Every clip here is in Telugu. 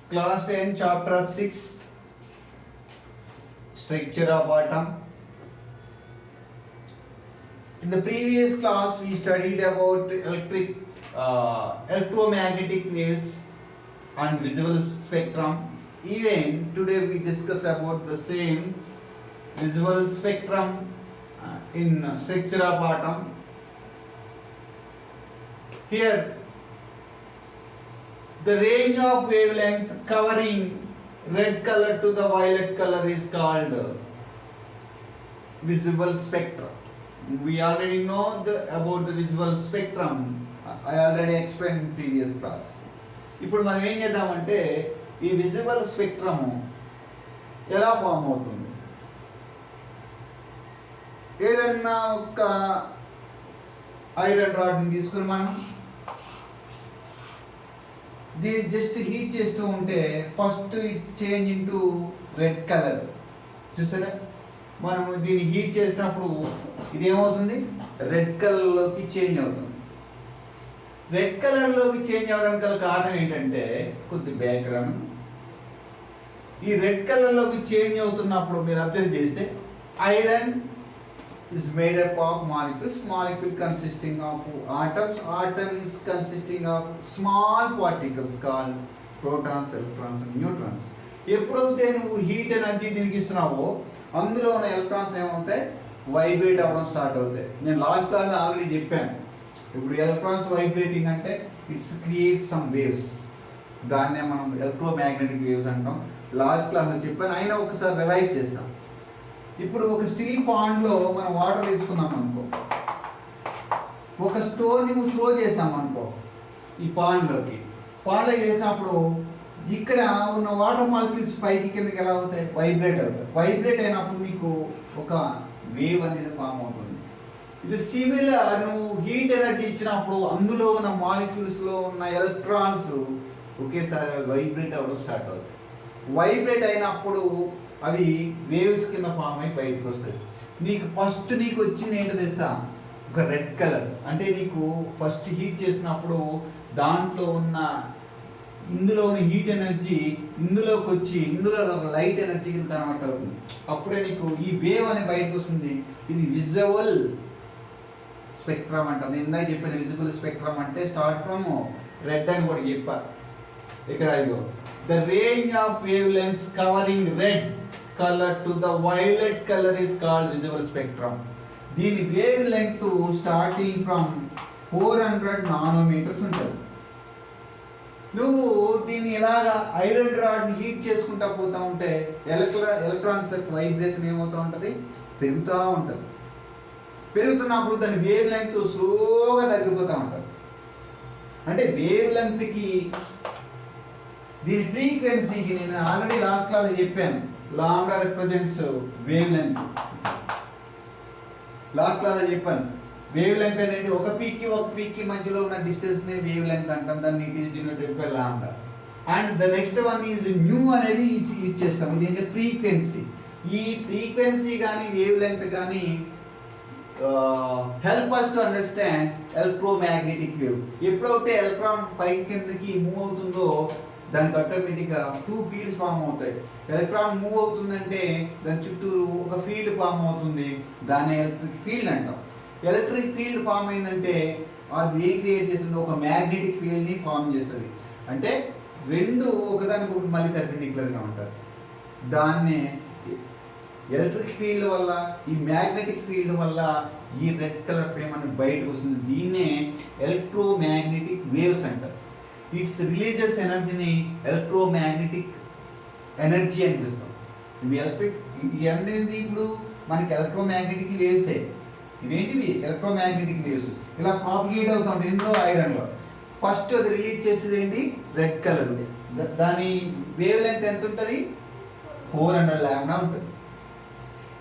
Class 10, Chapter 6, Structure of Atom. In the previous class, we studied about electromagnetic waves and visible spectrum. Even today, we discuss about the same visible spectrum in structure of atom. Here, the range of wavelength covering red color to the violet color is called visible spectrum. We already know about the visible spectrum. I already explained in previous class. ఇప్పుడు మనం ఏం చేద్దామంటే ఈ విజిబుల్ స్పెక్ట్రమ్ ఎలా ఫామ్ అవుతుంది, ఏదన్నా ఒక ఐరన్ రాడ్ని తీసుకుని మనం దీన్ని జస్ట్ హీట్ చేస్తూ ఉంటే first it change into red colour. చూసారా, మనము దీన్ని హీట్ చేసినప్పుడు ఇది ఏమవుతుంది, రెడ్ కలర్లోకి చేంజ్ అవుతుంది. రెడ్ కలర్లోకి చేంజ్ అవ్వడానికి గల కారణం ఏంటంటే కొద్ది బ్యాక్గ్రౌండ్. ఈ రెడ్ కలర్లోకి చేంజ్ అవుతున్నప్పుడు మీరు అబ్జర్వ్ చేస్తే iron is made up of molecule consisting of atoms consisting of small particles called protons, electrons and neutrons. ఎప్పుడైతే నువ్వు హీట్ ఎనర్జీ దీనికి ఇస్తున్నావో అందులో ఉన్న ఎలక్ట్రాన్స్ ఏమవుతాయి, వైబ్రేట్ అవ్వడం స్టార్ట్ అవుతాయి. నేను లాస్ట్ క్లాస్ ఆల్రెడీ చెప్పాను. ఇప్పుడు ఎలక్ట్రాన్స్ వైబ్రేటింగ్ అంటే ఇట్స్ క్రియేట్ సమ్ వేవ్స్, దాన్నే మనం ఎలక్ట్రోమాగ్నెటిక్ వేవ్స్ అంటాం. లాస్ట్ క్లాస్లో చెప్పాను, అయినా ఒకసారి రివైజ్ చేస్తాం. ఇప్పుడు ఒక స్టీల్ పాండ్లో మనం వాటర్ తీసుకున్నాం అనుకో, ఒక స్టోన్ నువ్వు త్రో చేసాం అనుకో ఈ పాండ్లో చేసినప్పుడు ఇక్కడ ఉన్న వాటర్ మాలిక్యూల్స్ పైకి కిందకి ఎలా అవుతాయి, వైబ్రేట్ అవుతాయి. వైబ్రేట్ అయినప్పుడు నీకు ఒక వేవ్ అనేది ఫామ్ అవుతుంది. ఇది సిమిలర్, నువ్వు హీట్ ఎనర్జీ ఇచ్చినప్పుడు అందులో ఉన్న మాలిక్యూల్స్లో ఉన్న ఎలక్ట్రాన్స్ ఒకేసారి వైబ్రేట్ అవ్వడం స్టార్ట్ అవుతాయి. వైబ్రేట్ అయినప్పుడు అవి వేవ్స్ కింద ఫామ్ అయి బయటకు వస్తాయి. నీకు ఫస్ట్ వచ్చింది ఏంటో తెలుసా, ఒక రెడ్ కలర్. అంటే నీకు ఫస్ట్ హీట్ చేసినప్పుడు దాంట్లో ఉన్న ఇందులోని హీట్ ఎనర్జీ ఇందులోకి వచ్చి ఇందులో లైట్ ఎనర్జీ కింద కన్వర్ట్ అవుతుంది. అప్పుడే నీకు ఈ వేవ్ అని బయటకు వస్తుంది. ఇది విజువల్ స్పెక్ట్రమ్ అంటారు. నేను ఇందాక చెప్పిన విజిబుల్ స్పెక్ట్రమ్ అంటే స్టార్ట్ ఫ్రమ్ రెడ్ అని కూడా చెప్పా. ఇక్కడ ఇదిగో, the range of wavelengths covering red color to the violet color is called visible spectrum. దీని wave length starting from 400 nanometres ఉంటుంది. నువ్వు దీన్ని ఇలాగా ఐరన్ రాడ్ని హీట్ చేసుకుంటా పోతా ఉంటే ఎలక్ట్రాన్స్ వైబ్రేషన్ ఏమవుతూ ఉంటుంది, పెరుగుతూ ఉంటుంది. పెరుగుతున్నప్పుడు దాని వేవ్ లెంగ్త్ స్లోగా తగ్గిపోతూ ఉంటుంది. అంటే వేవ్ లెంగ్త్కి దీని ఫ్రీక్వెన్సీకి నేను ఆల్రెడీ లాస్ట్ క్లాస్లో చెప్పాను, lambda represents wave length. Last క్లాస్లో చెప్పాను వేవ్ లెంగ్త్ అనేది ఒక పీక్కి మధ్యలో ఉన్న డిస్టెన్స్ని వేవ్ లెంగ్త్ అంటాం. దాన్ని it is denoted by lambda. And the next one is new అనేది ఇచ్చేస్తాం. ఇది ఏంటంటే ఫ్రీక్వెన్సీ. ఈ ఫ్రీక్వెన్సీ కానీ వేవ్ లెంగ్త్ కానీ help us to understand electromagnetic wave. ఎప్పుడైతే ఎలక్ట్రాన్ పై కిందకి మూవ్ అవుతుందో దానికి ఆటోమేటిక్గా 2 ఫీల్డ్స్ ఫామ్ అవుతాయి. ఎలక్ట్రాన్ మూవ్ అవుతుందంటే దాని చుట్టూ ఒక ఫీల్డ్ ఫామ్ అవుతుంది, దాన్ని ఎలక్ట్రిక్ ఫీల్డ్ అంటాం. ఎలక్ట్రిక్ ఫీల్డ్ ఫామ్ అయిందంటే అది ఏం క్రియేట్ చేస్తుంది, ఒక మ్యాగ్నెటిక్ ఫీల్డ్ని ఫామ్ చేస్తుంది. అంటే రెండు ఒకదానికొకటి మళ్ళీ పర్పెండిక్యులర్గా ఉంటారు. దాన్నే ఎలక్ట్రిక్ ఫీల్డ్ వల్ల ఈ మ్యాగ్నెటిక్ ఫీల్డ్ వల్ల ఈ రెడ్ కలర్ ఫ్రేమ్ అని బయటకు వస్తుంది. దీన్నే ఎలక్ట్రోమాగ్నెటిక్ వేవ్స్ అంటారు. ఇట్స్ రిలీజియస్ ఎనర్జీని ఎలక్ట్రోమాగ్నెటిక్ ఎనర్జీ అని పిలుస్తాం. ఇవన్నీ ఇప్పుడు మనకి ఎలక్ట్రోమాగ్నెటిక్ వేవ్సే. ఇవేంటివి ఎలక్ట్రోమాగ్నెటిక్ వేవ్స్. ఇలా ప్రాపగేట్ అవుతూ ఉంటాయి. ఇందులో ఐరన్లో ఫస్ట్ అది రిలీజ్ చేసేది ఏంటి, రెడ్ కలర్. దాని వేవ్ లెంగ్త్ ఎంత ఉంటుంది, 400 లాంబ్డా ఉంటుంది.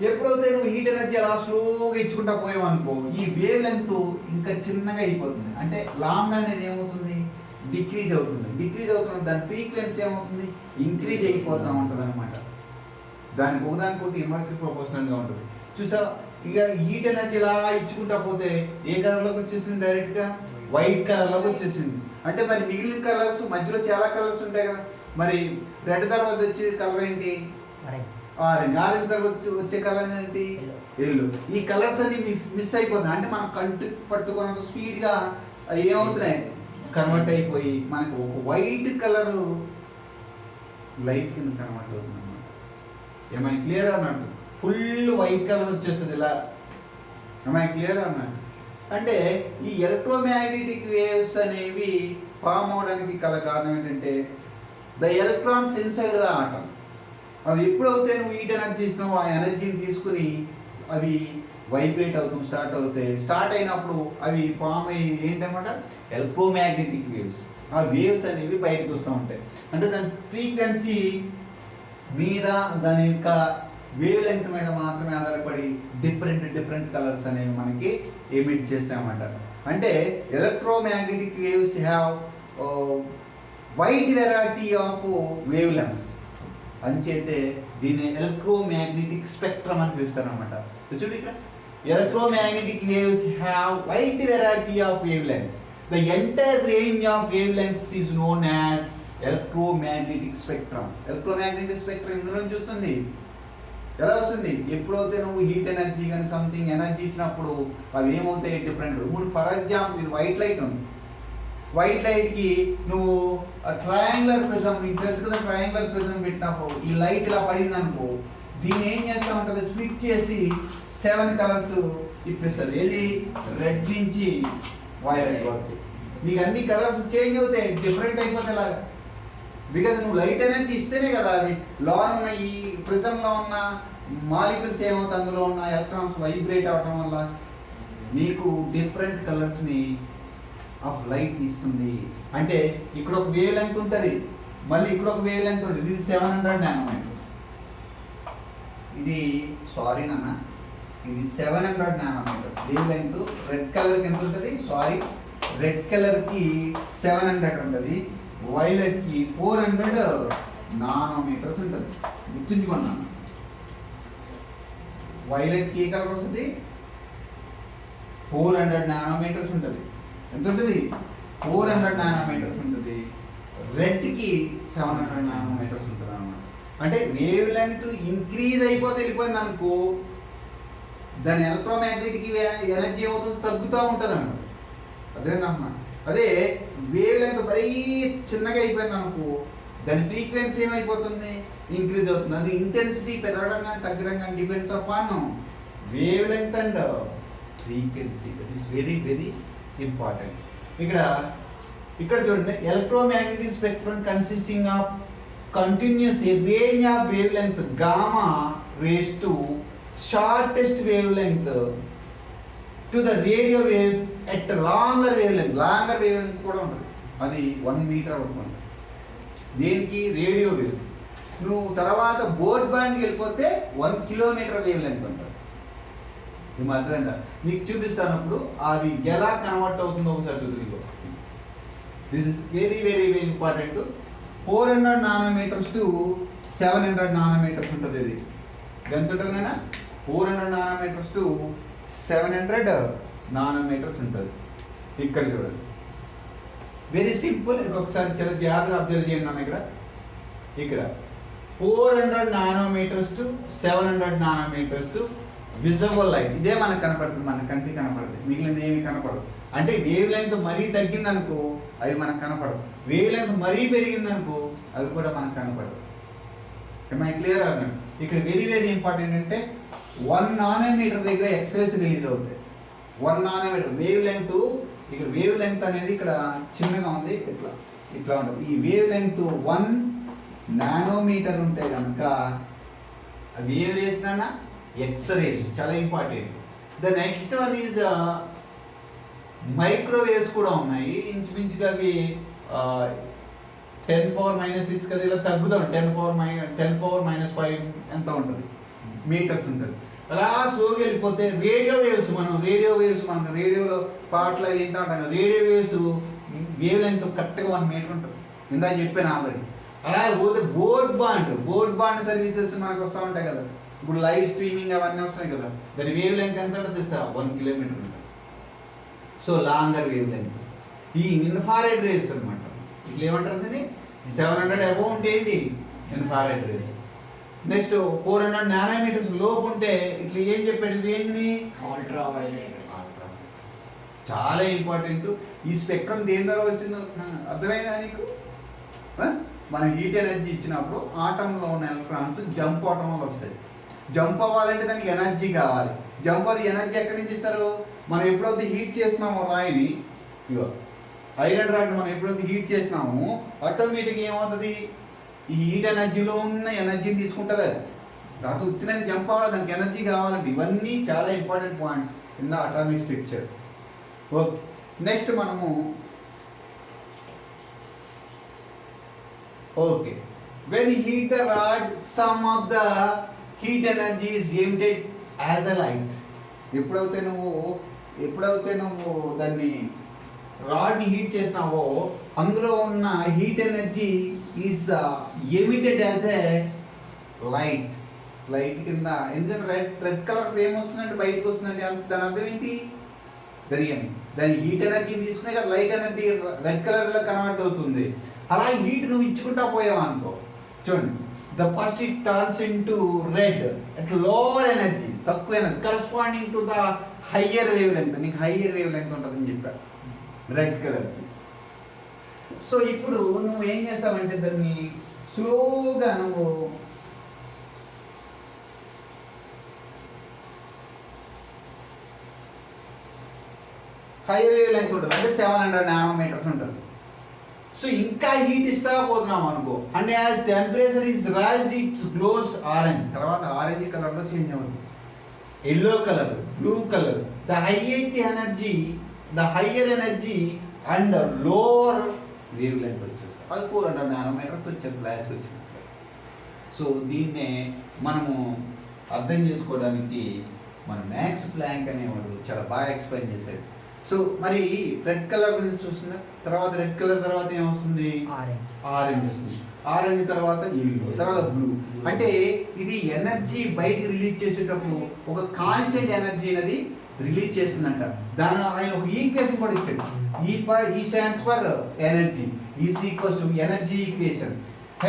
ఎప్పుడైతే నువ్వు హీట్ ఎనర్జీ అలా స్లోగా ఇచ్చుకుంటా పోయావనుకో ఈ వేవ్ లెంగ్త్ ఇంకా చిన్నగా అయిపోతుంది. అంటే లాంబ్డా అనేది ఏమవుతుంది, డిక్రీజ్ అవుతుంది. దాని ఫ్రీక్వెన్సీ ఏమవుతుంది, ఇంక్రీజ్ అయిపోతూ ఉంటుంది అనమాట. దానికి ఒకదానికొకటి ఇన్వర్స్లీ ప్రపోర్షనల్గా ఉంటుంది. చూసా, ఇక హీట్ ఎనర్జీ ఇలా ఇచ్చుకుంటా పోతే ఏ కలర్లోకి వచ్చేసింది, డైరెక్ట్గా వైట్ కలర్లోకి వచ్చేసింది. అంటే మరి మిగిలిన కలర్స్ మధ్యలో చాలా కలర్స్ ఉంటాయి కదా, మరి రెడ్ తర్వాత వచ్చే కలర్ ఏంటి? ఆరెంజ్. ఆరెంజ్ తర్వాత వచ్చే కలర్ ఏంటి? ఎల్లో. ఈ కలర్స్ అన్ని మిస్ అయిపోతున్నాయి. అంటే మనం కంటి పట్టుకున్నంత స్పీడ్గా ఏమవుతున్నాయి, కన్వర్ట్ అయిపోయి మనకు ఒక వైట్ కలర్ లైట్ కింద కన్వర్ట్ అవుతుంది అన్నమాట. ఏమైనా క్లియర్ అన్నట్టు ఫుల్ వైట్ కలర్ వచ్చేస్తుంది ఇలా. ఏమైనా క్లియర్ అన్నట్టు అంటే ఈ ఎలక్ట్రోమాగ్నెటిక్ వేవ్స్ అనేవి ఫామ్ అవడానికి గల కారణం ఏంటంటే the electrons inside the atom. అవి ఎప్పుడైతే నువ్వు హీట్ ఎనర్జీ ఇచ్చినావు ఆ ఎనర్జీని తీసుకుని అవి వైబ్రేట్ అవుతాం స్టార్ట్ అవుతాయి. స్టార్ట్ అయినప్పుడు అవి ఫామ్ అయ్యి ఏంటన్నమాట ఎలక్ట్రోమాగ్నెటిక్ వేవ్స్. ఆ వేవ్స్ అనేవి బయటకు వస్తూ ఉంటాయి. అంటే దాని ఫ్రీక్వెన్సీ మీద దాని యొక్క వేవ్ లెంగ్త్ మీద మాత్రమే ఆధారపడి డిఫరెంట్ కలర్స్ అనేవి మనకి ఎమిట్ చేస్తామన్నమాట. అంటే electromagnetic waves have wide variety of wave lengths. అంచేతే దీన్ని ఎలక్ట్రోమాగ్నెటిక్ స్పెక్ట్రమ్ అని పిలుస్తారు అనమాట. చూడండి ఇక్కడ electromagnetic waves have wide variety of wave lengths. The entire range of wave lengths is known as electromagnetic spectrum. Electromagnetic spectrum ఇందులో చూస్తుంది ఎలా వస్తుంది? ఎప్పుడైతే నువ్వు హీట్ ఎనర్జీ కానీ సంథింగ్ ఎనర్జీ ఇచ్చినప్పుడు అవి ఏమవుతాయి డిఫరెంట్. ఇప్పుడు ఫర్ ఎగ్జాంపుల్ ఇది వైట్ లైట్ ఉంది. వైట్ లైట్కి నువ్వు ట్రయాంగులర్ ప్రిజం, నీకు తెలుసు కదా ట్రయాంగులర్ ప్రిజం పెట్టినప్పుడు ఈ లైట్ ఇలా పడింది అనుకో, దీన్ని ఏం చేస్తా ఉంటుంది స్ప్లిట్ చేసి 7 కలర్స్ ఇప్పిస్తుంది. ఏది రెడ్ నుంచి వైలెట్ వరకు నీకు అన్ని కలర్స్ చేంజ్ అవుతాయి, డిఫరెంట్ అయిపోతాయి లాగా. బికాజ్ నువ్వు లైట్ ఎనర్జీ ఇస్తేనే కదా అది లోన ఉన్న ఈ ప్రిజంలో ఉన్న మాలిక్యూల్స్ ఏమవుతాయి, అందులో ఉన్న ఎలక్ట్రాన్స్ వైబ్రేట్ అవడం వల్ల నీకు డిఫరెంట్ కలర్స్ని ఆఫ్ లైట్ ఇస్తుంది. అంటే ఇక్కడ ఒక వేవ్ లెంగ్త్ ఉంటుంది, మళ్ళీ ఇక్కడ ఒక వేవ్ లెంగ్త్ ఉంటుంది. ఇది 700 నానోమీటర్స్. ఇది సారీ నాన్న, ఇది 700 నానోమీటర్స్ వేవ్ లెంగ్త్. రెడ్ కలర్కి ఎంత ఉంటుంది? సారీ, రెడ్ కలర్కి 700 ఉంటుంది, వైలెట్కి 400 నానోమీటర్స్ ఉంటుంది. గుర్తుంచుకున్నాను. వైలెట్కి ఏ కలర్ వస్తుంది? 400 నానోమీటర్స్ ఉంటుంది. ఎంత ఉంటుంది? 400 నానోమీటర్స్ ఉంటుంది. రెడ్కి 700 నానోమీటర్స్ ఉంటుంది అన్నమాట. అంటే వేవ్ లెంగ్త్ ఇంక్రీజ్ అయిపోతే వెళ్ళిపోయింది అనుకో, దాని ఎలక్ట్రోమాగ్నెటిక్ ఎనర్జీ ఏమవుతుంది? తగ్గుతూ ఉంటుంది అన్నమాట. అదేనమ్మా. అదే వేవ్ లెంగ్త్ మరీ చిన్నగా అయిపోయింది అనుకో, దాని ఫ్రీక్వెన్సీ ఏమైపోతుంది? ఇంక్రీజ్ అవుతుంది. అది ఇంటెన్సిటీ పెరగడం కానీ తగ్గడం కానీ depends upon wave length and frequency. That is very very important. ఇక్కడ చూడండి, electromagnetic spectrum consisting of continuous range of wave length gamma rays to shortest wave length to the radio waves at longer wave length. Longer wave length కూడా ఉంటుంది, అది 1 మీటర్ అవుతుంది. దేనికి? Radio waves. నువ్వు తర్వాత బోర్డ్ బ్యాండ్కి వెళ్ళిపోతే 1 కిలోమీటర్ వేవ్ లెంగ్త్ ఉంటుంది. ఇది అర్థమైందా? నీకు చూపిస్తానప్పుడు అది ఎలా కన్వర్ట్ అవుతుందో ఒకసారి చూద్దాం. This is very very very important. 400 nanometres to 700 nanometres ఉంటుంది. ఇది ఎంత ఉంటుంది? 400 నానోమీటర్స్ టు 700 నానోమీటర్స్ ఉంటుంది. ఇక్కడ చూడండి, వెరీ సింపుల్. ఒకసారి చాలా జాగ్రత్తగా అబ్జర్వ్ చేయండి అన్న. ఇక్కడ 400 nanometres to 700 nanometres visible light. ఇదే మనకు కనపడుతుంది, మన కంటికి కనపడుతుంది, మిగిలినది ఏమి కనపడదు. అంటే వేవ్ లెంగ్త్ మరీ తగ్గిందనుకో అవి మనకు కనపడవు, వేవ్ లెంగ్త్ మరీ పెరిగిందనుకో అవి కూడా మనకు కనపడవు. మై క్లియర్ అన్నాడు. ఇక్కడ వెరీ వెరీ ఇంపార్టెంట్ అంటే 1 నానోమీటర్ దగ్గర ఎక్స్రేస్ రిలీజ్ అవుతాయి. 1 నానోమీటర్ వేవ్ లెంగ్త్. ఇక్కడ వేవ్ లెంగ్త్ అనేది ఇక్కడ చిన్నగా ఉంది, ఇట్లా ఉంటుంది. ఈ వేవ్ లెంగ్త్ 1 నానోమీటర్ ఉంటే కనుక వేవ్ రేస్నా ఎక్స్రేస్ చాలా important. The next one is microwaves కూడా ఉన్నాయి. ఇంచుమించుగా అవి 10⁻⁻⁶ కదా, ఇలా తగ్గుతాం. 10⁻⁻5 ఎంత ఉంటుంది? మీటర్స్ ఉంటుంది. అలా స్లోగా వెళ్ళిపోతే రేడియో వేవ్స్. మనం రేడియోలో పాటలు అవి వింటూ ఉంటాం కదా, రేడియో వేవ్స్ వేవ్ లెంగ్త్ కరెక్ట్గా 1 మీటర్ ఉంటుంది. ఇందాక చెప్పాను ఆల్రెడీ. అలా పోతే బోర్డ్ బాండ్ సర్వీసెస్ మనకు వస్తూ ఉంటాయి కదా, ఇప్పుడు లైవ్ స్ట్రీమింగ్ అవన్నీ వస్తున్నాయి కదా, దాని వేవ్ లెంగ్త్ ఎంత ఉంటుంది? 1 కిలోమీటర్ ఉంటుంది. So longer wave length. ఈ ఇన్ఫ్రారెడ్ రేస్ అనమాట. ఇట్లా ఏమంటారు దీన్ని? 700 అబౌవ్ ఉంటే ఏంటి? Infrared race. నెక్స్ట్ 400 నానోమీటర్స్ లోపు ఉంటే ఇట్లా ఏం చెప్పాడు? ఇది ఏంటి? Ultra violet. చాలా ఇంపార్టెంట్. ఈ స్పెక్ట్రమ్ దేని ద్వారా వచ్చిందో అర్థమైందా నీకు? మనం హీట్ ఎనర్జీ ఇచ్చినప్పుడు ఆటంలో ఉన్న ఎలక్ట్రాన్స్ జంప్ అవటం వల్ల వస్తాయి. జంప్ అవ్వాలంటే దానికి ఎనర్జీ కావాలి. జంప్ అది ఎనర్జీ ఎక్కడి నుంచి ఇస్తారు? మనం ఎప్పుడైతే హీట్ చేస్తున్నామో రాయిని, ఇగో ఐరన్ రాడ్ని మనం ఎప్పుడైతే హీట్ చేసినామో ఆటోమేటిక్గా ఏమవుతుంది? ఈ హీట్ ఎనర్జీలో ఉన్న ఎనర్జీని తీసుకుంటుంది. అది రాత్రి ఉత్తినది జంప్ అవ్వాలి, దానికి ఎనర్జీ కావాలండి. ఇవన్నీ చాలా important points in the atomic structure. Okay, next మనము okay when heat the rod some of the heat energy is emitted as a light. ఎప్పుడైతే నువ్వు దాన్ని రాడ్ని హీట్ చేసినావో అందులో ఉన్న heat energy is emitted as a light కింద. ఎందుకంటే రెడ్ కలర్ ఫ్లేమ్ వస్తుందంటే బయటకు వస్తుందంటే దాని అర్థం ఏంటి? దాని హీట్ ఎనర్జీని తీసుకునే కదా లైట్ ఎనర్జీ రెడ్ కలర్లో కన్వర్ట్ అవుతుంది. అలా హీట్ నువ్వు ఇచ్చుకుంటా పోయావు అనుకో, చూడండి, the first it turns into red at lower energy, తక్కువ energy corresponding to the higher wavelength. నీకు హయ్యర్ వేవ్ లెంగ్త్ ఉంటుందని చెప్పారు రెడ్ కలర్. సో ఇప్పుడు నువ్వు ఏం చేస్తావంటే దాన్ని స్లోగా నువ్వు హైయర్ వేవ్ లెంగ్త్ ఉంటుంది, అంటే 700 నానోమీటర్స్ ఉంటుంది. సో ఇంకా హీట్ ఇస్తా పోతున్నాం అనుకో, అంటే as temperature is rise it glows orange. తర్వాత ఆరెంజ్ కలర్లో చేంజ్ అవుతుంది, yellow colour, blue colour. The higher energy and lower wavelength వచ్చేస్తుంది. అది 400 నానోమీటర్స్ వచ్చేది, బ్లాక్స్ వచ్చింది. సో దీన్నే మనము అర్థం చేసుకోవడానికి మన మ్యాక్స్ ప్లాంక్ అనేవాడు చాలా బాగా ఎక్స్ప్లెయిన్ చేశాడు. సో మరి రెడ్ కలర్ గురించి చూస్తుందా? తర్వాత రెడ్ కలర్ తర్వాత ఏమొస్తుంది? ఆరెంజ్ వస్తుంది. ఆరెంజ్ తర్వాత ఎల్లో, తర్వాత బ్లూ. అంటే ఇది ఎనర్జీ బయటికి రిలీజ్ చేసేటప్పుడు ఒక కాన్స్టెంట్ ఎనర్జీ అనేది రిలీజ్ చేస్తుందంట. దాని ఆయన ఒక ఈక్వేషన్ కూడా ఇచ్చాడు. ఈ stands for energy is equals to energy equation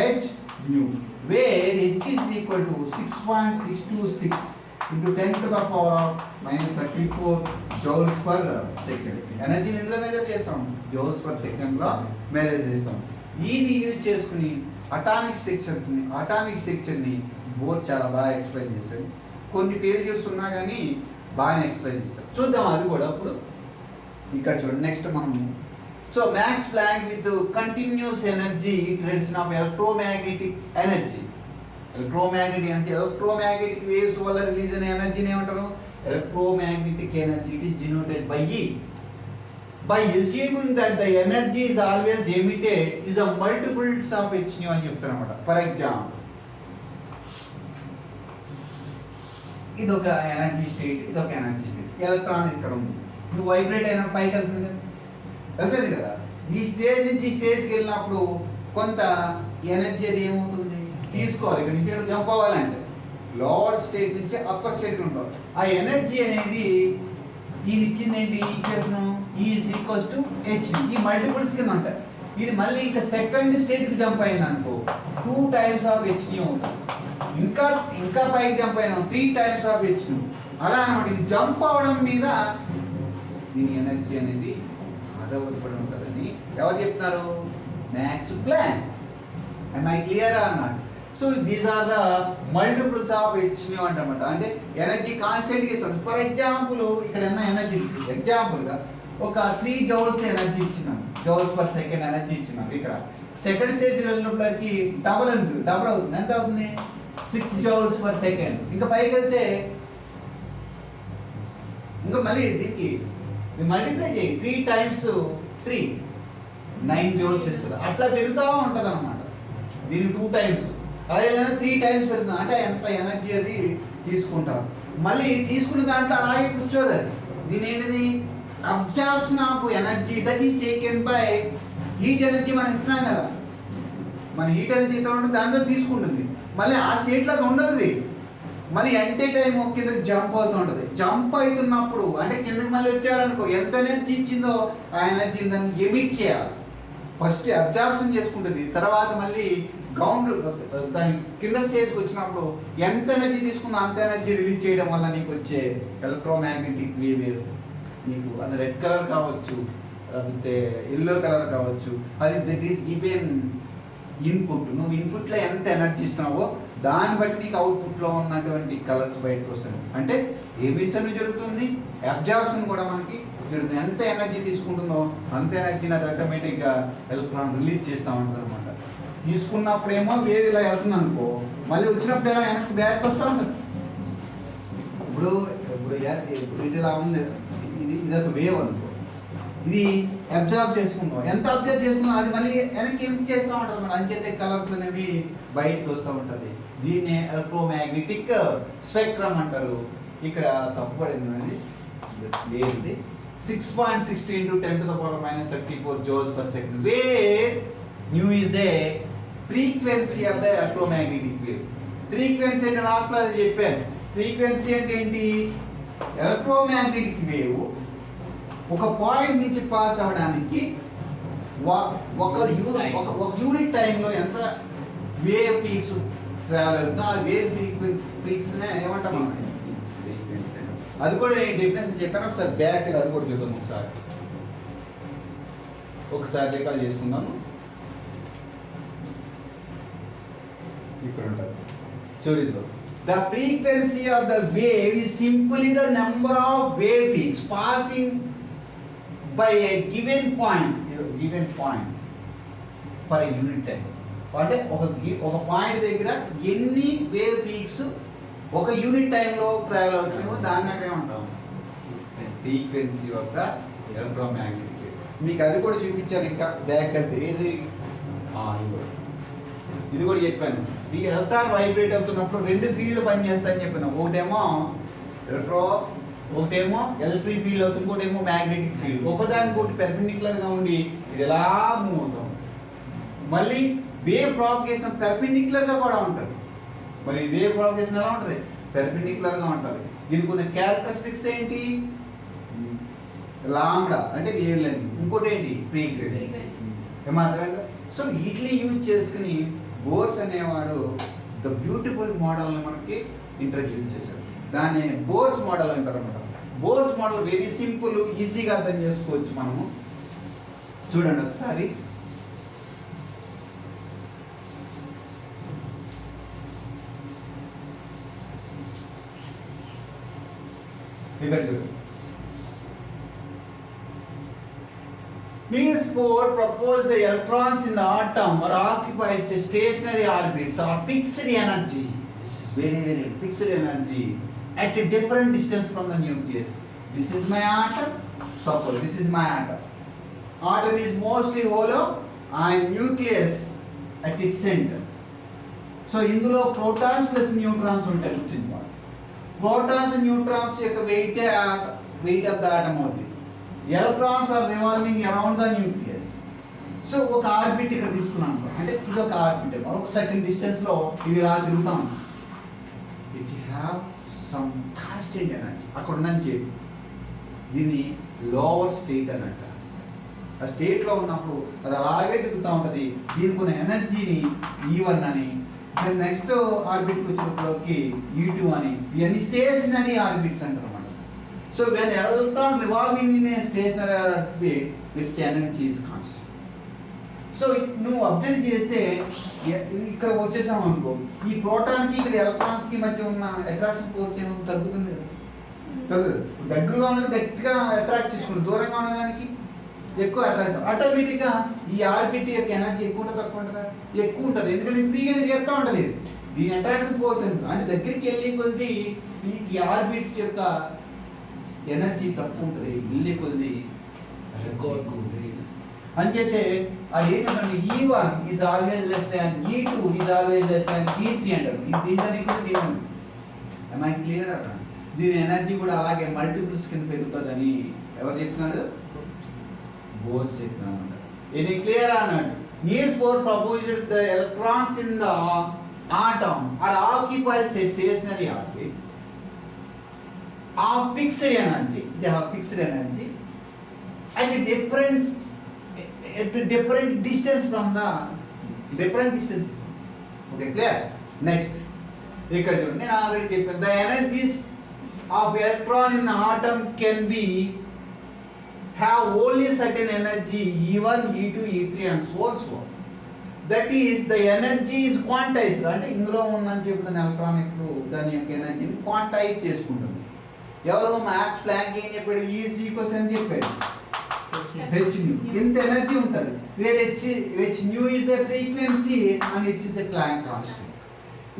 H nu, where H is equal to 6.626 into 10 to the power of -34 joules per second. ఎనర్జీని ఎందులో మెజర్ చేస్తాం? జౌల్స్ పర్ సెకండ్ లో మెజర్ చేస్తాం. ఇది యూజ్ చేసుకుని అటామిక్ స్ట్రక్చర్ని బోత్ చాలా బాగా ఎక్స్ప్లెయిన్ చేశాడు. కొన్ని పేజెస్ ఉన్నా కానీ బాగానే ఎక్స్ప్లెయిన్ చేశారు. చూద్దాం అది కూడా. అప్పుడు ఇక్కడ చూడండి, నెక్స్ట్ మనము so Max Planck with continuous energy trades of electromagnetic energy. Electromagnetic waves వల్ల రిలీజ్ అయిన ఎనర్జీని ఏమంటారు? Electromagnetic energy. It is denoted by assuming that the energy is always emitted is a multiples of H nu అని చెప్తారన్నమాట. ఫర్ ఎగ్జాంపుల్ ఇదొక ఎనర్జీ స్టేట్, ఇదొక ఎనర్జీ స్టేట్. ఎలక్ట్రాన్ ఇక్కడ ఉంది, ఇప్పుడు వైబ్రేట్ అయిన పైకి వెళ్తుంది కదా, వెళ్తుంది కదా. ఈ స్టేజ్ నుంచి స్టేజ్కి వెళ్ళినప్పుడు కొంత ఎనర్జీ అది ఏమవుతుంది? తీసుకోవాలి. ఇక్కడ నుంచి ఇక్కడ జంప్ అవ్వాలంటే లోవర్ స్టేట్ నుంచి అప్పర్ స్టేట్ ఉంటాం. ఆ ఎనర్జీ అనేది ఇది ఇచ్చింది ఏంటి? Equation is equals to H. ఈ మల్టిపుల్స్ కింద ఉంటాయి. ఇది మళ్ళీ ఇంకా సెకండ్ స్టేజ్కి జంప్ అయింది అనుకో, 2 టైమ్స్ ఆఫ్ హెచ్ న్యూ అవుతుంది. ఇంకా పైకి జంప్ అయినా 3 టైమ్స్ ఆఫ్ హెచ్ న్యూ. అలా అనమాట. ఇది జంప్ అవడం మీద దీని ఎనర్జీ అనేది ఆధారపడి ఉంటుందని ఎవరు చెప్తున్నారు? Max Planck. am I clear or not? So these are the multiples of H nu అంటమాట. అంటే ఎనర్జీ కాన్స్టెంట్గా ఇస్తాడు. ఫర్ ఎగ్జాంపుల్ ఇక్కడ ఉన్న ఎనర్జీ ఎగ్జాంపుల్గా ఒక 3 జౌల్స్ ఎనర్జీ ఇచ్చినాం, జౌల్స్ పర్ సెకండ్ ఎనర్జీ ఇచ్చినాం. ఇక్కడ సెకండ్ స్టేజ్ వెళ్ళినప్పటికి డబల్ అవుతుంది. ఎంత అవుతుంది? 6 జౌల్స్ పర్ సెకండ్. ఇంకా పైకి వెళ్తే ఇంకా మళ్ళీ దీనికి మల్టిప్లై చేయి, 3 times 3 9 జౌల్స్ ఇస్తుంది. అట్లా పెరుగుతూ ఉంటుంది అనమాట. దీనికి 2 times, అదే 3 times పెడుతుంది. అంటే ఎంత ఎనర్జీ అది తీసుకుంటారు. మళ్ళీ తీసుకున్న దాంట్లో అలాగే కూర్చోదు అది. దీని ఏంటిది? Absorption of energy that is taken by heat energy. మనం ఇస్తున్నాం కదా, మన హీట్ ఎనర్జీ ఇతర ఉంటుంది, దాంతో తీసుకుంటుంది. మళ్ళీ ఆ స్టేట్లో అది ఉండదు. మళ్ళీ ఎంటే టైం కిందకి జంప్ అవుతూ ఉంటుంది. జంప్ అవుతున్నప్పుడు అంటే కిందకి మళ్ళీ వచ్చారనుకో, ఎంత ఎనర్జీ ఇచ్చిందో ఆ ఎనర్జీని దాన్ని ఎమిట్ చేయాలి. ఫస్ట్ అబ్జార్ప్షన్ చేసుకుంటుంది, తర్వాత మళ్ళీ గ్రౌండ్ దాని కింద స్టేజ్కి వచ్చినప్పుడు ఎంత ఎనర్జీ తీసుకుందో అంత ఎనర్జీ రిలీజ్ చేయడం వల్ల నీకు వచ్చే ఎలక్ట్రోమాగ్నెటిక్ వేవ్ నీకు అది రెడ్ కలర్ కావచ్చు, లేకపోతే ఎల్లో కలర్ కావచ్చు, అది దట్ ఈస్ గివెన్ ఇన్పుట్. నువ్వు ఇన్పుట్లో ఎంత ఎనర్జీ ఇస్తున్నావో దాన్ని బట్టి నీకు అవుట్పుట్లో ఉన్నటువంటి కలర్స్ బయటకు వస్తాయి. అంటే ఎమిషన్ జరుగుతుంది, అబ్జార్ప్షన్ కూడా మనకి జరుగుతుంది. ఎంత ఎనర్జీ తీసుకుంటుందో అంత ఎనర్జీని అది ఆటోమేటిక్గా ఎలక్ట్రాన్ రిలీజ్ చేస్తూ ఉంటుంది అనమాట. తీసుకున్నప్పుడేమో వేవ్ ఇలా వెళ్తుంది అనుకో, మళ్ళీ వచ్చినప్పుడు ఎలా వెనక్కి బ్యాక్ వస్తూ ఉంటుంది. ఇప్పుడు ఇప్పుడు ఇది ఇలా ఉంది, ఇదొక వేవ్ అనుకో, ఇది అబ్జర్వ్ చేసుకుందాం. ఎంత అబ్జర్వ్ చేసుకుందాం అది మళ్ళీ వెనక్కి ఏం చేస్తూ ఉంటుంది అన్నమాట. అంచేతే కలర్స్ అనేవి బయటకు వస్తూ ఉంటుంది. దీన్నే ఎలక్ట్రోమాగ్నెటిక్ స్పెక్ట్రమ్ అంటారు. ఇక్కడ తప్పుపడింది అనేది లేదు. 6.60 × 10⁻⁻34 joules per second, where nu is a frequency of the electromagnetic wave. Frequency అంటే లాస్ట్ క్లాస్ చెప్పాను. ఫ్రీక్వెన్సీ అంటే ఏంటి? ఎలక్ట్రోమాగ్నెటిక్ వేవ్ ఒక పాయింట్ నుంచి పాస్ అవ్వడానికి ఒక యూనిట్ టైంలో ఎంత వేవ్ పీక్స్ ట్రావెల్ అవుతుందో ఆ వేవ్ పీక్స్నే ఏమంటాం మనం? ఫ్రీక్వెన్సీ. అది కూడా నేను డెఫినేషన్ చెప్పాను. ఒకసారి బ్యాక్ అది కూడా చూద్దాం. ఒకసారి రికాల్ చేసుకుందాము. ఇక్కడ ఉంటుంది చూడు. The frequency of the wave is simply the number of wave peaks passing by a given point per unit time. అంటే ఒక పాయింట్ దగ్గర ఎన్ని వేవ్ పీక్స్ ఒక యూనిట్ టైంలో ట్రావెల్ అవుతున్నామో దాన్ని అక్కడ ఏమంటాం? Frequency of the electromagnetic wave. మీకు అది కూడా చూపించాను. ఇంకా బ్యాక్ వెళ్తే ఇది కూడా చెప్పాను. ఈ ఎలక్ట్రాన్ వైబ్రేట్ అవుతున్నప్పుడు రెండు ఫీల్డ్లు పనిచేస్తాయని చెప్పాను. ఒకటేమో ఎలక్ట్రిక్ ఫీల్డ్ అవుతుంది, ఇంకోటేమో మ్యాగ్నెటిక్ ఫీల్డ్. ఒకదానికొకటి పెర్పెండిక్యులర్గా ఉండి ఇది ఎలా మూవ్ అవుతాం. మళ్ళీ వేవ్ ప్రాపగేషన్ పెర్పెండిక్యులర్గా కూడా ఉంటుంది. మరి వేవ్ ప్రాపగేషన్ ఎలా ఉంటుంది? పెర్పెండిక్యులర్గా ఉంటుంది. దీనికి ఉన్న క్యారెక్టరిస్టిక్స్ ఏంటి? లాంబ్డా అంటే వేవ్ లెంగ్త్, ఇంకోటి ఏంటి? ఫ్రీక్వెన్సీ. ఏమర్థమైందా? సో వీటిని యూజ్ చేసుకుని బోర్స్ అనేవాడు ద బ్యూటిఫుల్ మోడల్ని మనకి ఇంట్రడ్యూస్ చేశాడు. దాన్ని బోర్స్ మోడల్ అంటారు అన్నమాట. బోర్స్ మోడల్ వెరీ సింపుల్, ఈజీగా అర్థం చేసుకోవచ్చు మనము. చూడండి ఒకసారి. ఇక్కడ చూడండి. Niels Bohr proposed the electrons in the atom or occupies a stationary orbits or fixed energy. This is very fixed energy at a different distance from the nucleus. This is my atom. Suppose this is my atom. Atom is mostly hollow and nucleus at its center. So ఇందులో protons plus neutrons ఉంటాయి. Protons and neutrons యొక్క weight of the atom అవుతుంది. Electrons are revolving around the nucleus. So ఒక ఆర్బిట్ ఇక్కడ తీసుకున్నాను అంటే ఇది ఒక ఆర్బిట్. ఒక సర్టెన్ డిస్టెన్స్లో ఇవి ఇలా తిరుగుతాం. It have some constant energy అక్కడ ఉందని చెప్పి దీన్ని లోవర్ స్టేట్ అని అంటారు. ఆ స్టేట్లో ఉన్నప్పుడు అది అలాగే తిరుగుతూ ఉంటుంది. దీనికి ఉన్న ఎనర్జీని E1 అని, దాని నెక్స్ట్ ఆర్బిట్కి వచ్చినప్పటికి E2 అని, ఇవన్నీ స్టేషనరీ ఆర్బిట్స్ అంటారు. So when electron revolving in a stationary orbit, its energy is constant. So నువ్వు అబ్జర్వ్ చేస్తే ఇక్కడ వచ్చేసాం అనుకో, ఈ ప్రోటాన్కి ఇక్కడ ఎలక్ట్రాన్స్కి మధ్య ఉన్న అట్రాక్షన్ ఫోర్స్ ఏమో తగ్గుతుంది కదా. తగ్గుతుంది. దగ్గరగా ఉన్నది గట్టిగా అట్రాక్ట్ చేసుకుంటుంది, దూరంగా ఉన్నదానికి ఎక్కువ అట్రాక్ట్. ఆటోమేటిక్గా ఈ ఆర్బిట్ యొక్క ఎనర్జీ ఎక్కువ ఉంటుందా తక్కువ ఉంటుందా? ఎక్కువ ఉంటుంది. ఎందుకంటే ఫ్రీగా తిరుగుతూ ఉంటుంది. దీని అట్రాక్షన్ ఫోర్స్ అంటే దగ్గరికి వెళ్ళి కొద్ది ఈ ఆర్బిట్స్ యొక్క ఎనర్జీ తక్కువ ఉంటుంది, వెళ్ళి కొద్ది అంచేతే అది ఏంటంటే E1 is always less than E2 is always less than E3 అంటారు. ఇది దీంట్లో కూడా దీని ఐ క్లియర్ అన్న. దీని ఎనర్జీ కూడా అలాగే మల్టిపుల్స్ కింద పెరుగుతుందని ఎవరు చెప్తున్నాడు? బోర్స్ చెప్తున్నాడు. ఇది క్లియర్ అన్నాడు. Niels Bohr proposed the electrons in the atom or occupies a stationary orbit of fixed energy, they have fixed energy at a different distance from the different distances. Okay, clear? Next, ఇక్కడ చూడండి, నేను ఆల్రెడీ చెప్పాను, the energies of electron in the atom can be have only certain energy, E1, E2, E3 and so on. That is, the energy is quantized. అంటే ఇందులో ఉందని చెప్తున్న ఎలక్ట్రాన్ ఇప్పుడు దాని యొక్క ఎనర్జీని క్వాంటైజ్ చేసుకుంటుంది. ఎవరు మ్యాక్స్ ప్లాంక్ ఏం చెప్పాడు, ఈజ్ ఈక్వల్స్ అని చెప్పాడు హెచ్ న్యూ. ఇంత ఎనర్జీ ఉంటుంది, where H nu is a frequency and H is a Planck constant.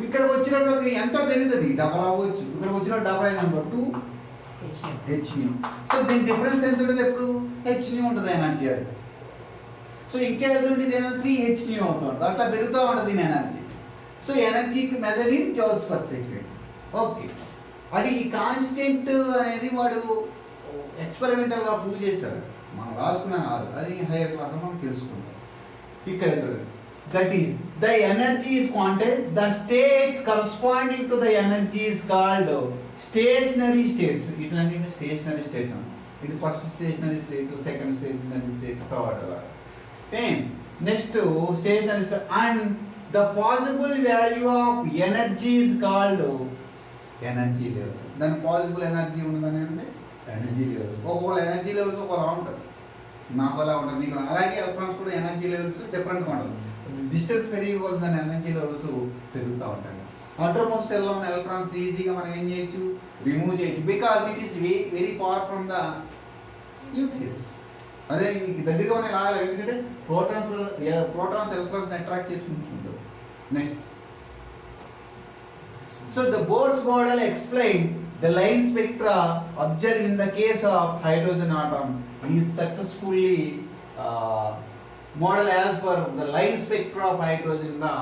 ఇక్కడికి వచ్చినప్పుడు ఎంతో పెరుగుతుంది, డబల్ అవ్వచ్చు. ఇక్కడికి వచ్చినప్పుడు డబల్ అయింది అనుకో 2 హెచ్ న్యూ. సో దీని డిఫరెన్స్ ఎంత ఉంటుంది, ఎప్పుడు హెచ్ న్యూ ఉంటుంది ఎనర్జీ అది. సో ఇంకా ఎంత ఉంటుంది, 3 హెచ్ న్యూ అవుతుంది, అట్లా పెరుగుతూ ఉంటుంది దీని ఎనర్జీ. సో ఎనర్జీకి measure in joules per second. Okay, అది ఈ కాన్స్టెంట్ అనేది వాడు ఎక్స్పెరిమెంటల్గా ప్రూవ్ చేశాడు, మనం రాసుకున్నా కాదు, అది హైయర్ క్లాస్ మనం తెలుసుకుంటాం. ఇక్కడ that is the energy is quantize, the state corresponding to the energy is called stationary states. ఇట్లాంటి స్టేషనరీ స్టేట్స్ అన్న, ఇది first stationary state, second stationary state, third అలా. Next stationary state and the possible value of energy is called energy levels. దాని పాసిబుల్ ఎనర్జీ ఉన్నదని అంటే ఎనర్జీ లెవెల్స్. ఒక్కొక్క ఎనర్జీ లెవెల్స్ ఒకలా ఉంటుంది, నాకు అలా ఉంటుంది, నీకు అలాగే ఎలక్ట్రాన్స్ కూడా ఎనర్జీ లెవెల్స్ డిఫరెంట్గా ఉంటుంది. డిస్టెన్స్ పెరిగి కూడా దాని ఎనర్జీ లెవెల్స్ పెరుగుతూ ఉంటాయి. అవుటర్మోస్ట్ సెల్లో ఉన్న ఎలక్ట్రాన్స్ ఈజీగా మనం ఏం చేయొచ్చు, రిమూవ్ చేయొచ్చు, because it is very power from the nucleus. అదే దగ్గరగా ఉన్న లాగా, ఎందుకంటే ప్రోటాన్స్ ఎలక్ట్రాన్స్ అట్రాక్ట్ చేసుకుంటుంటారు. Next, so the Bohr's model explained the line spectra observed in the case of hydrogen atom is successfully model as per the line spectra of hydrogen in the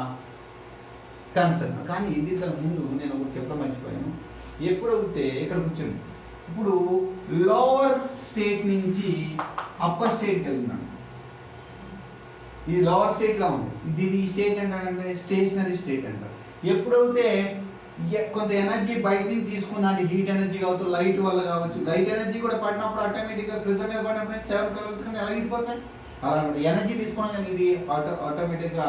concern. కానీ ఇది దాని ముందు నేను ఒకటి చెప్పడం మర్చిపోయాను. ఎప్పుడైతే ఇక్కడ కూర్చోండి, ఇప్పుడు లోవర్ స్టేట్ నుంచి అప్పర్ స్టేట్కి వెళ్తున్నాను, ఇది లోవర్ స్టేట్లో ఉంది, దీని ఈ స్టేట్ అంటే స్టేషనరీ స్టేట్ అంటారు. ఎప్పుడైతే కొంత ఎనర్జీ బయట నుంచి తీసుకున్నాను, హీట్ ఎనర్జీ కావచ్చు, లైట్ వల్ల కావచ్చు, లైట్ ఎనర్జీ కూడా పడినప్పుడు ఆటోమేటిక్గా ప్రిజం మీద పడినప్పుడు 7 కలర్స్ కింద ఎలా ఇడిపోతాయి, అలా ఎనర్జీ తీసుకున్నాం కానీ ఇది ఆటోమేటిక్గా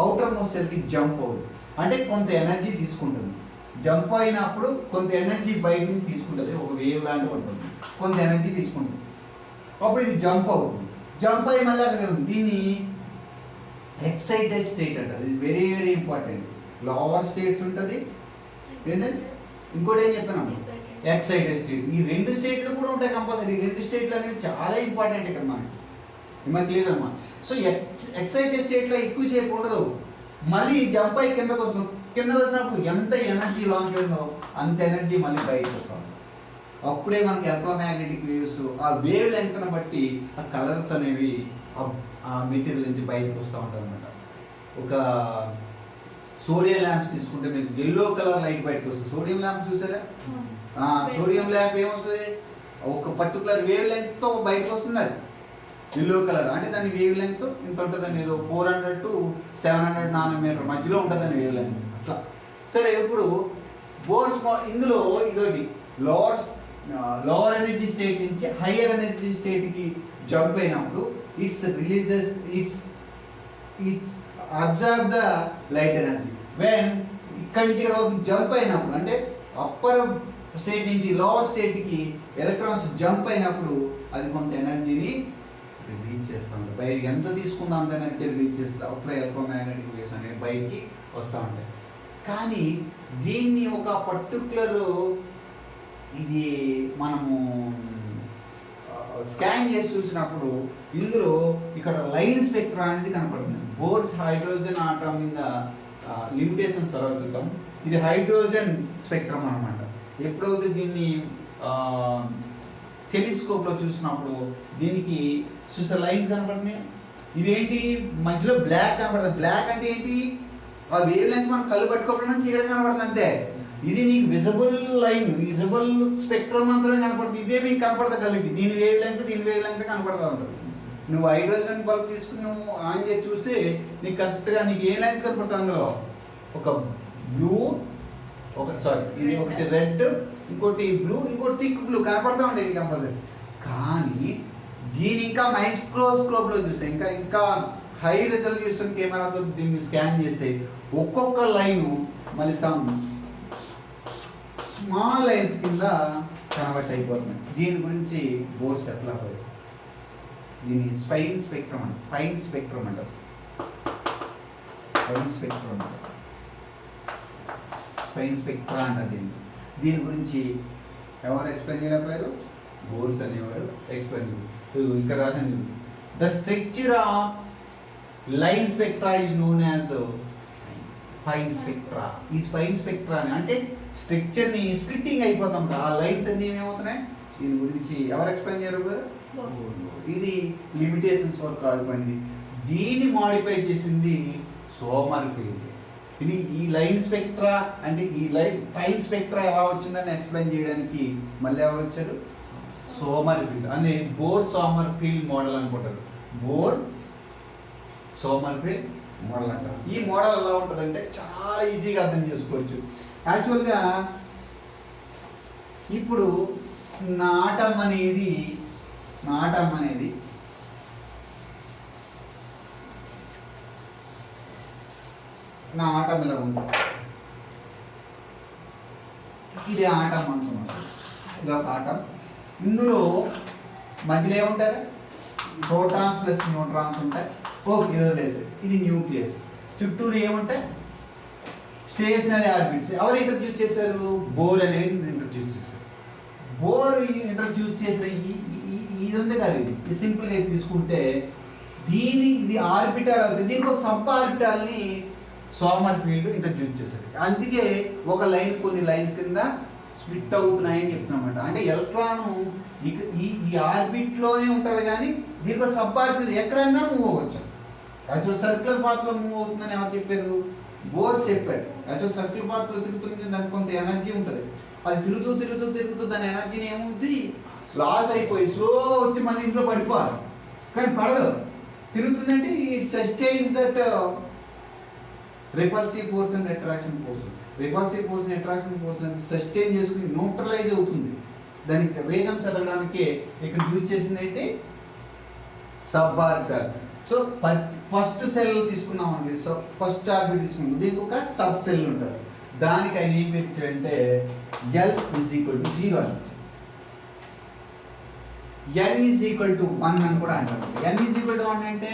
అవుటర్ మోస్ట్ సెల్కి జంప్ అవుతుంది. అంటే కొంత ఎనర్జీ తీసుకుంటుంది, జంప్ అయినప్పుడు కొంత ఎనర్జీ బయట నుంచి తీసుకుంటుంది, ఒక వేవ్ లాంటివి ఉంటుంది, కొంత ఎనర్జీ తీసుకుంటుంది, అప్పుడు ఇది జంప్ అవుతుంది. జంప్ అయ్యి మళ్ళీ అక్కడ దీన్ని ఎక్సైటెడ్ స్టేట్ అంటారు. ఇది very very important. Lower states ఉంటుంది, ఏంటంటే ఇంకోటి ఏం చెప్పినాము, ఎక్సైటెడ్ స్టేట్. ఈ 2 స్టేట్లు కూడా ఉంటాయి కంపల్సరీ. ఈ 2 స్టేట్లు అనేది చాలా ఇంపార్టెంట్ ఇక్కడ మనకి క్లియర్ అమ్మా. సో ఎక్సైటెడ్ స్టేట్లో ఎక్కువ సేపు ఉండదు, మళ్ళీ జంప్ అయ్యి కిందకు వస్తుంది. కింద వచ్చినప్పుడు ఎంత ఎనర్జీ లాంచ్ అయిందో అంత ఎనర్జీ మళ్ళీ బయటకు వస్తుంది. అప్పుడే మనకి ఎలక్ట్రోమాగ్నెటిక్ వేవ్స్ ఆ వేవ్ లెంగ్త్ని బట్టి ఆ కలర్స్ అనేవి ఆ మెటీరియల్ నుంచి బయటకు వస్తూ ఉంటుంది అనమాట. ఒక సోడియం ల్యాంప్స్ తీసుకుంటే మీకు ఎల్లో కలర్ లైట్ బయటకు వస్తుంది. సోడియం ల్యాంప్ చూసారా, సోడియం ల్యాంప్ ఏమొస్తుంది, ఒక పర్టికులర్ వేవ్ లెంగ్త్తో బయటకు వస్తుంది, అది ఎల్లో కలర్. అంటే దాని వేవ్ లెంగ్త్ ఇంత ఉంటుందని, ఏదో 400 to 700 నానోమీటర్ మధ్యలో ఉంటుందని వేవ్ లెంగ్త్ అట్లా. సరే, ఇప్పుడు బోర్స్ ఇందులో ఇదోటి లోవర్ ఎనర్జీ స్టేట్ నుంచి హయ్యర్ ఎనర్జీ స్టేట్కి జంప్ అయినప్పుడు it's observe the light energy. When ఇక్కడి నుంచి ఇక్కడ జంప్ అయినప్పుడు, అంటే అప్పర్ స్టేట్ నుంచి లోవర్ స్టేట్కి ఎలక్ట్రాన్స్ జంప్ అయినప్పుడు అది కొంత ఎనర్జీని రిలీజ్ చేస్తూ ఉంటుంది. బయటికి ఎంత తీసుకుందో అంత ఎనర్జీ రిలీజ్ చేస్తుంది. అప్పుడే ఎలక్ట్రోమాగ్నెటిక్ వేవ్స్ అనేవి బయటికి వస్తూ ఉంటాయి. కానీ దీన్ని ఒక పర్టికులర్ ఇది మనము స్కాన్ చేసి చూసినప్పుడు ఇందులో ఇక్కడ లైన్ స్పెక్ట్రా అనేది కనపడుతుంది. బోర్స్ హైడ్రోజన్ ఆటం మీద లిమిటేషన్స్ తర్వాత చూద్దాం. ఇది హైడ్రోజన్ స్పెక్ట్రమ్ అనమాట. ఎప్పుడైతే దీన్ని టెలిస్కోప్లో చూసినప్పుడు దీనికి చూసే లైన్స్ కనపడుతున్నాయి. ఇవేంటి, మధ్యలో బ్లాక్ కనపడుతుంది. బ్లాక్ అంటే ఏంటి, ఆ వేవ్ లెంగ్త్ మనం కళ్ళు పట్టుకోకపోయినా చీకటి కనపడుతుంది అంతే. ఇది నీకు విజిబుల్ లైన్, విజిబుల్ స్పెక్ట్రమ్ మాత్రమే కనపడుతుంది. ఇదే మీకు కనపడదు కలిగి, దీని వేవ్ లెంగ్త్ కనపడతా ఉంటుంది. నువ్వు హైడ్రోజన్ బల్బ్ తీసుకుని నువ్వు ఆన్ చేసి చూస్తే నీకు కరెక్ట్గా నీకు ఏ లైన్స్ కనపడుతుంది, అందులో ఒక బ్లూ, ఇది ఒకటి రెడ్, ఇంకోటి బ్లూ, ఇంకోటి థిక్ బ్లూ కనపడతా ఉంటాయి ఇది కంపల్సరీ. కానీ దీని ఇంకా మైక్రోస్కోప్లో చూస్తే ఇంకా హై రిజల్యూషన్ కెమెరాతో దీన్ని స్కాన్ చేస్తే ఒక్కొక్క లైను మళ్ళీ స్మాల్ లైన్స్ కింద కన్వర్ట్ అయిపోతుంది. దీని గురించి బోర్స్ ఎట్లా పోయి దీన్ని స్పైన్ స్పెక్ట్రమ్ అంటారు, పైన్ స్పెక్ట్రమ్ అంటారు, స్పైన్ స్పెక్ట్రా అంటారు. దీని గురించి ఎవరు ఎక్స్ప్లెయిన్ చేయలేకపోయారు? బోర్స్ అనేవాడు ఎక్స్ప్లెయిన్. ఇక్కడ రాసింది the structure of line spectra is known as fine spectra. ఈ ఫైన్ స్పెక్ట్రా అంటే స్ట్రక్చర్ని స్ప్లిట్టింగ్ అయిపోతాం, ఆ లైన్స్ అన్ని ఏమవుతున్నాయి. దీని గురించి ఎవరు ఎక్స్ప్లెయిన్ చేయరు? ఇది లిమిటేషన్స్ వర్క్ ఆడుకుంది. దీన్ని మాడిఫై చేసింది సోమర్ఫీల్డ్. ఇది ఈ లైన్ స్పెక్ట్రా అంటే ఈ ఫైన్ స్పెక్ట్రా ఎలా వచ్చిందని ఎక్స్ప్లెయిన్ చేయడానికి మళ్ళీ ఎవరు వచ్చారు? సోమర్ఫీల్డ్ అనే బోర్ సోమర్ఫీల్డ్ మోడల్ అనుకుంటారు. బోర్ సోమర్ఫీల్డ్ మోడల్ అంటారు. ఈ మోడల్ ఎలా ఉంటుందంటే చాలా ఈజీగా అర్థం చేసుకోవచ్చు. యాక్చువల్గా ఇప్పుడు నాటం అనేది నా ఆటం ఇలా ఉంది. ఇది ఆటం అనుకున్నాను, ఇది ఒక ఆటం. ఇందులో మధ్యలో ఏముంటారు? ప్రోటాన్స్ ప్లస్ న్యూట్రాన్స్ ఉంటాయి. ఓకే, ఇది ఇది న్యూక్లియస్. చుట్టూరు ఏముంటాయి? Stationary orbits. ఎవరు ఇంట్రడ్యూస్ చేశారు? బోర్ అనేది ఇంట్రడ్యూస్ చేశారు. బోర్ ఇంట్రడ్యూస్ చేసిన ఇది ఉంది కదా, ఇది సింపుల్గా తీసుకుంటే ఇది ఆర్బిటాల్ అవుతుంది. దీనికి ఒక సబ్ ఆర్బిటాల్ని సోమర్ఫీల్డ్ ఇంట్రడ్యూస్ చేశారు. అందుకే ఒక లైన్ కొన్ని లైన్స్ కింద స్ప్లిట్ అవుతున్నాయని చెప్తున్నమాట. అంటే ఎలక్ట్రాన్ ఈ ఆర్బిట్లోనే ఉంటుంది, కానీ దీనికి ఒక సబ్ ఆర్బిట్ ఎక్కడైనా మూవ్ అవ్వచ్చు. యాక్చువల్ సర్క్యులర్ పాత్లో మూవ్ అవుతుందని ఎవరు చెప్పారు? బోర్ చెప్పాడు. యాక్చువల్ సర్క్యులర్ పాత్లో తిరుగుతుంది, దానికి కొంత ఎనర్జీ ఉంటుంది. అది తిరుగుతూ దాని ఎనర్జీని ఏమవుతుంది? లాస్ అయిపోయి స్లో వచ్చి మళ్ళీ ఇంట్లో పడిపోవాలి. కానీ పడదు, తిరుగుతుందంటే it sustains that repulsive force and attraction force. Repulsive force and attraction force అనేది సస్టైన్ చేసుకుని న్యూట్రలైజ్ అవుతుంది. దానికి రీజన్స్ ఎదగడానికి ఇక్కడ యూజ్ చేసింది ఏంటి? Sub orbital. So first cell తీసుకున్నాం అనేది, ఫస్ట్ ఆర్బిట్ తీసుకున్నాం, దీనికి ఒక సబ్ సెల్ ఉంటుంది. దానికి ఆయన ఏం పెట్టాడంటే L = 0 అని, N = 1 అని కూడా అంటారు. N = 1 అంటే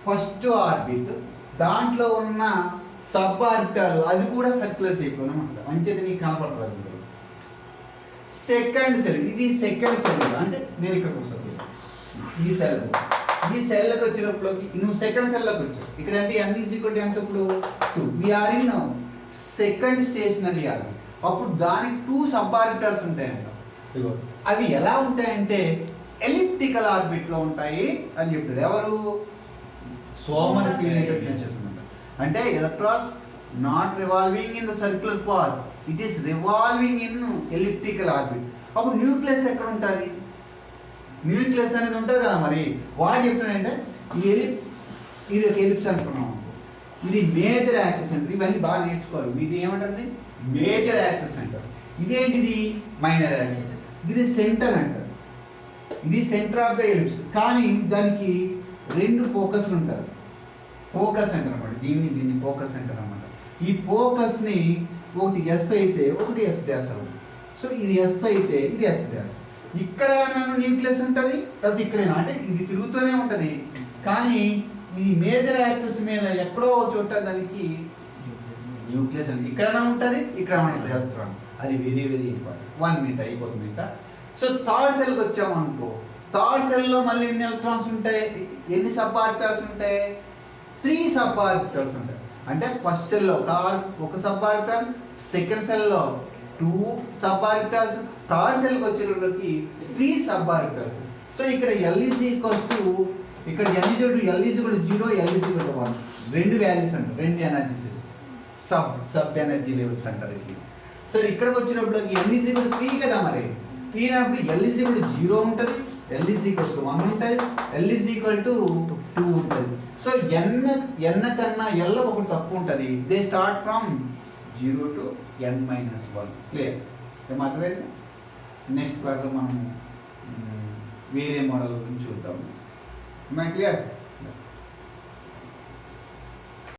ఫస్ట్ ఆర్బిట్, దాంట్లో ఉన్న సబ్ ఆర్బిటాల్ అది కూడా సర్క్యులర్ షేప్ లో ఉంటుంది. మంచిది నీకు కనపడుతుంది. సెకండ్ సెల్, ఇది సెకండ్ సెల్. అంటే నేను ఇక్కడికి వస్తాను, ఈ సెల్కి వచ్చినప్పుడు నువ్వు సెకండ్ సెల్లోకి వచ్చావు. ఇక్కడ అంటే N = ఎంత? ఇప్పుడు 2. We are in second stationary orbit. అప్పుడు దానికి 2 సబ్ ఆర్బిటాల్స్ ఉంటాయంట. అవి ఎలా ఉంటాయంటే ఎలిప్టికల్ ఆర్బిట్లో ఉంటాయి అని చెప్తాడు. ఎవరు? సోమర్ఫీల్డ్ ఇంట్రడ్యూస్ చేస్తున్నారు. అంటే electrons not revolving in the circular path, it is revolving in elliptical orbit. అప్పుడు న్యూక్లియస్ ఎక్కడ ఉంటుంది? న్యూక్లియస్ అనేది ఉంటుంది కదా. మరి వాడు చెప్తున్నాడంటే ఇది ఒక ఎలిప్స్ అనుకున్నాం, ఇది మేజర్ యాక్సెస్ అంటారు. ఇవన్నీ బాగా నేర్చుకోవాలి. వీటి ఏమంటారు? మేజర్ యాక్సెస్ అంటారు. ఇదేంటిది? Minor access. ఇది సెంటర్ అంటారు. ఇది సెంటర్ ఆఫ్ ద ఎలిప్స్. కానీ దానికి 2 ఫోకస్లు ఉంటారు. ఫోకస్ అంటారు అన్నమాట. దీన్ని ఫోకస్ అంటారు అన్నమాట. ఈ ఫోకస్ని ఒకటి ఎస్ అయితే ఒకటి ఎస్ డాష్ అవుతుంది. సో ఇది ఎస్ అయితే ఇది ఎస్ డాష్. ఇక్కడ న్యూక్లియస్ ఉంటుంది, లేకపోతే ఇక్కడైనా, అంటే ఇది తిరుగుతూనే ఉంటుంది. కానీ ఈ మేజర్ యాక్సెస్ మీద ఎక్కడో చోట దానికి న్యూక్లియస్ అనేది ఇక్కడైనా ఉంటుంది, ఇక్కడ ఉంటుంది ఎలక్ట్రాన్. అది వెరీ వెరీ ఇంపార్టెంట్. 1 మినిట్ అయిపోతుంది ఇంకా. సో థర్డ్ సెల్కి వచ్చామనుకో, థర్డ్ సెల్లో మళ్ళీ ఎన్ని ఎలక్ట్రాన్స్ ఉంటాయి? ఎన్ని సబ్ ఆర్బిటాల్స్ ఉంటాయి? 3 సబ్ ఆర్బిటాల్స్ ఉంటాయి. అంటే ఫస్ట్ సెల్లో ఒక సబ్ ఆర్బిటాల్, సెకండ్ సెల్లో 2 సబ్ ఆర్బిటాల్స్, థర్డ్ సెల్కి వచ్చేటప్పటికి 3 సబ్ ఆర్బిటాల్స్. సో ఇక్కడ L = ఇక్కడ L = 0, L = 1. 2 వాల్యూస్ అంటారు, 2 ఎనర్జీస్, సబ్ ఎనర్జీ లెవెల్స్ అంటారు ఇట్లా. సో ఇక్కడికి వచ్చినప్పుడు N = 3 కదా. మరి 3 అప్పుడు L = 0 ఉంటుంది, L = 1 ఉంటుంది, L = 2 2 ఉంటుంది. సో ఎన్ కన్నా ఎల్ ఒకటి తక్కువ ఉంటుంది. They start from 0 to n-1. Clear? ఏమర్థమైంది? నెక్స్ట్ క్లాస్లో మనం వేరే మోడల్ గురించి చూద్దాం. క్లియర్?